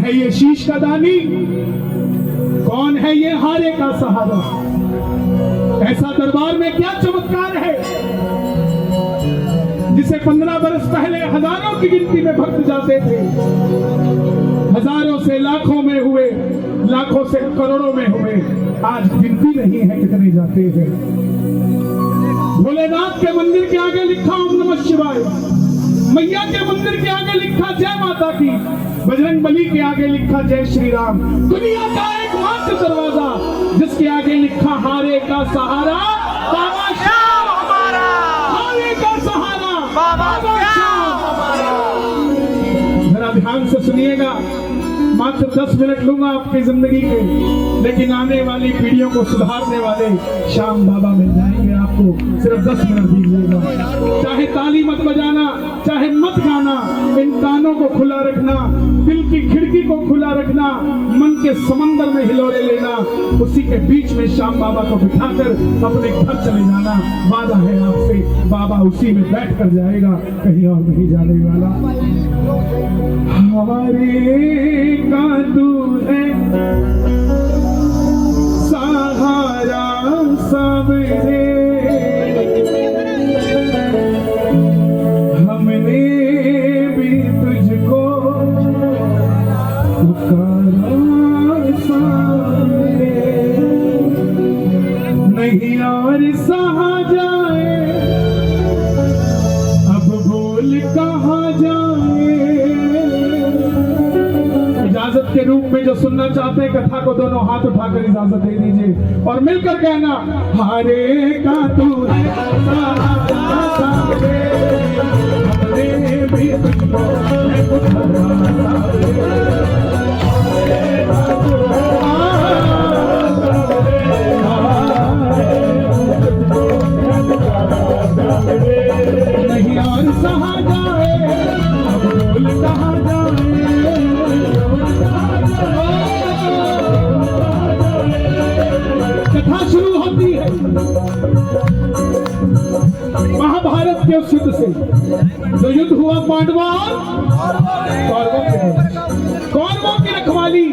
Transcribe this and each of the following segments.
है ये शीश का दानी, कौन है ये हारे का सहारा। ऐसा दरबार में क्या चमत्कार है जिसे 15 बरस पहले हजारों की गिनती में भक्त जाते थे, हजारों से लाखों में हुए, लाखों से करोड़ों में हुए, आज गिनती नहीं है कितने जाते हैं। भोलेनाथ के मंदिर के आगे लिखा ओम नमः शिवाय, मैया के मंदिर के आगे लिखा जय माता की, बजरंग बली के आगे लिखा जय श्री राम। दुनिया का एकमात्र दरवाजा जिसके आगे लिखा हारे का सहारा बाबा श्याम हमारा, हारे का सहारा बाबा श्याम हमारा। जरा ध्यान से सुनिएगा, मात्र 10 मिनट लूंगा आपकी जिंदगी के, लेकिन आने वाली पीढ़ियों को सुधारने वाले श्याम बाबा मिल जाएंगे आपको। सिर्फ 10 मिनट दीजिएगा। चाहे ताली मत बजाना, चाहे मत गाना, इन कानों को खुला रखना, दिल की खिड़की को खुला रखना, मन के समंदर में हिलोरे लेना, उसी के बीच में श्याम बाबा को बिठाकर अपने घर चले जाना। वादा है आपसे, बाबा उसी में बैठ कर जाएगा, कहीं और नहीं जाने वाला। हमारे का तू है सहारा सब है, हमने भी तुझको पुकारा सामने, नहीं और सहा जाए, अब बोल कहाँ जाए। इजाजत के रूप में जो सुनना चाहते हैं कथा को, दोनों हाथ उठाकर इजाजत दे दीजिए और मिलकर कहना, हारे का तू है सहारा सामने, हमने भी तुझको है पुकारा सामने, नहीं और सहा जाए, अब बोल कहाँ जाए। कथा शुरू होती है महाभारत के उस युद्ध से, जो युद्ध हुआ पांडवों और कौरवों के। कौरवों की रखवाली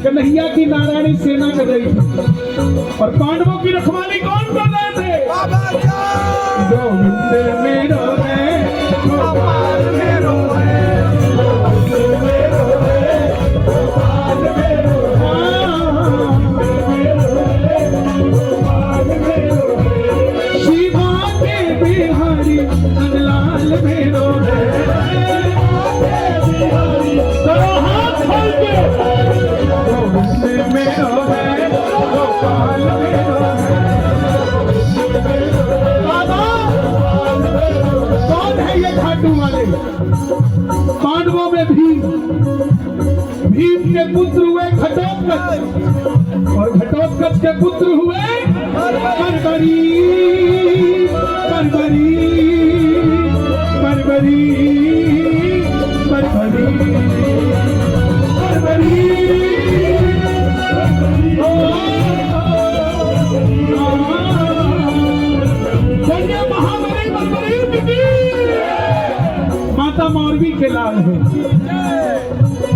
कन्हैया की नारायणी सेना कर रही थी, और पांडवों की रखवाली कौन कर रहे थे? गोविंद मेरो है, गोपाल मेरो है, गोविंद मेरो है, गोपाल मेरो है, शिवा के बिहारी नंदलाल मेरो है, करो हाथ खोल के, गोविंद मेरो है, गोपाल मेरो है। कौन है ये खाटू वाले? पांडवों में भीम के पुत्र हुए घटोत्कच, और घटोत्कच के पुत्र हुए बर्बरी, बर्बरी, बर्बरी, बर्बरी, बर्बरी। महाबली बर्बरी माता मौरवी के लाल है,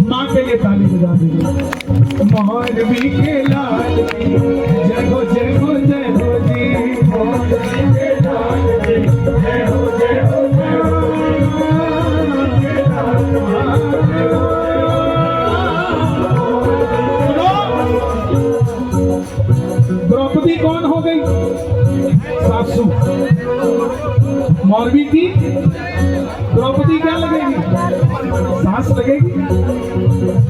माँ के लिए ताली बजा दीजिए। मौरवी के लाल की जय हो, जय हो, जय हो जी, मौरवी के लाल की जय हो, जय हो, जय हो, द्रौपदी कौन हो गई? सासू। मौरवी की द्रौपदी क्या लगेगी? सास लगेगी।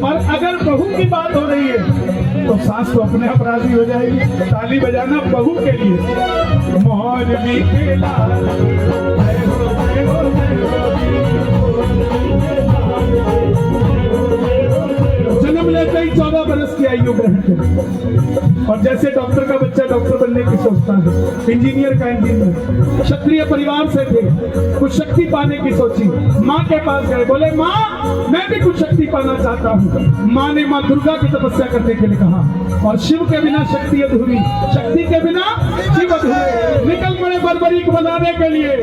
और अगर बहू की बात हो रही है तो सास तो अपने आप राजी हो जाएगी। ताली बजाना बहू के लिए। मौरवी के लाल जय हो, जय हो, जय हो। जन्म लेते ही 14 बरस की आयु ग्रहण करें, और जैसे डॉक्टर का बच्चा डॉक्टर बनने की सोचता है, इंजीनियर का इंजीनियर, क्षत्रिय परिवार से थे, कुछ शक्ति पाने की सोची, माँ के पास गए, बोले माँ मैं भी कुछ शक्ति पाना चाहता हूँ। माँ ने माँ दुर्गा की तपस्या करने के लिए कहा, और शिव के बिना शक्ति अधूरी, शक्ति के बिना शिव अधूरे। निकल पड़े बर्बरी को बनाने के लिए।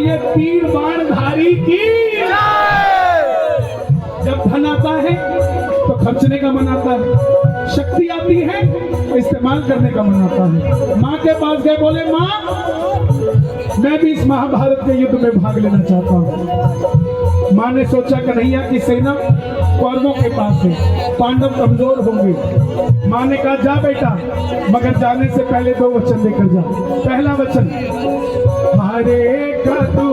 बोलिए तीर बाण धारी की। जब धन आता है तो खर्चने का मन आता है, शक्ति आती है तो इस्तेमाल करने का मन आता है। माँ के पास गए, बोले माँ मैं भी इस महाभारत के युद्ध में भाग लेना चाहता हूँ। माँ ने सोचा कन्हैया की सेना कौरवों के पास है, पांडव कमजोर होंगे। माँ ने कहा जा बेटा, मगर जाने से पहले 2 वचन लेकर जा। पहला वचन हारे का तू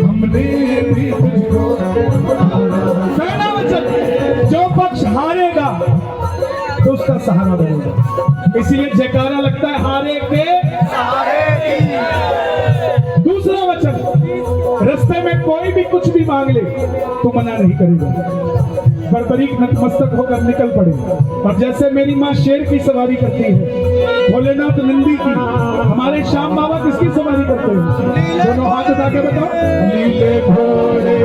हमने भी तुझको। पहला वचन, जो पक्ष हारेगा तो उसका सहारा बनेगा, इसीलिए जयकारा लगता है हारे के सहारे। दूसरा वचन, रास्ते में कोई भी कुछ भी मांग ले तो मना नहीं करेगा। बर्बरीक नतमस्तक होकर निकल पड़े। और जैसे मेरी माँ शेर की सवारी करती है, भोलेनाथ नंदी की, हमारे श्याम बाबा किसकी सवारी करते हैं? दोनों हाथ उठा के बताओ। नीले घोड़े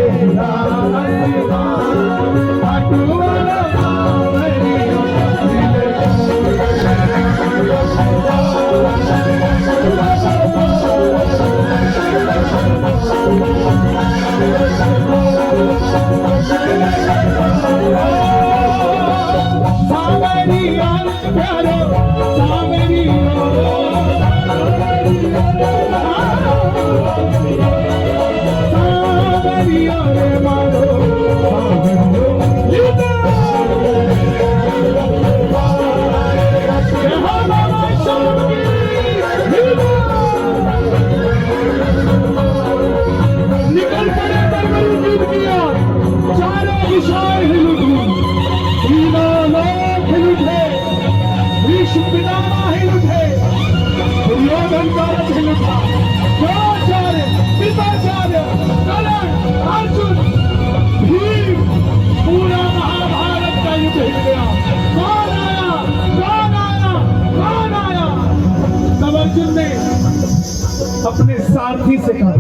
अपने सारथी से कहा।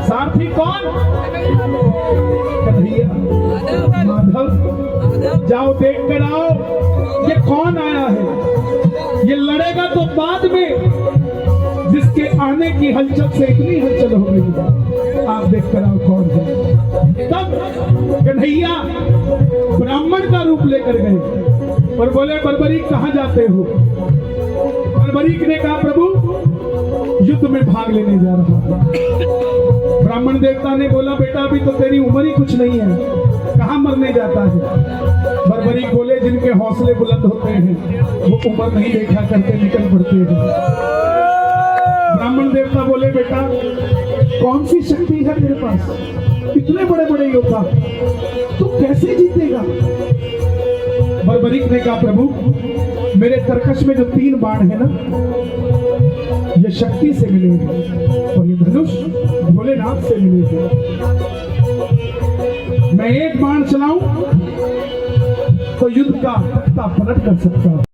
सारथी कौन? कन्हैया, माधव, जाओ देख कर आओ ये कौन आया है। ये लड़ेगा तो बाद में, जिसके आने की हलचल से इतनी हलचल हो गई है, आप देख कर आओ कौन है। तब कन्हैया ब्राह्मण का रूप लेकर गए और बोले बर्बरीक कहाँ जाते हो? बर्बरीक ने कहा प्रभु युद्ध में भाग लेने जा रहा हूं। ब्राह्मण देवता ने बोला बेटा अभी तो तेरी उम्र ही कुछ नहीं है, कहां मरने जाता है? बर्बरीक बोले जिनके हौसले बुलंद होते हैं वो उम्र नहीं देखा करते, निकल पड़ते हैं। ब्राह्मण देवता बोले बेटा कौन सी शक्ति है तेरे पास? इतने बड़े बड़े योद्धा तू कैसे जीतेगा? बर्बरीक ने कहा प्रभु मेरे तरकश में जो 3 बाण है ना, ये शक्ति से मिलेगी और ये धनुष भोलेनाथ से मिलेगी। मैं एक बाण चलाऊं तो युद्ध का तख्ता पलट कर सकता हूं।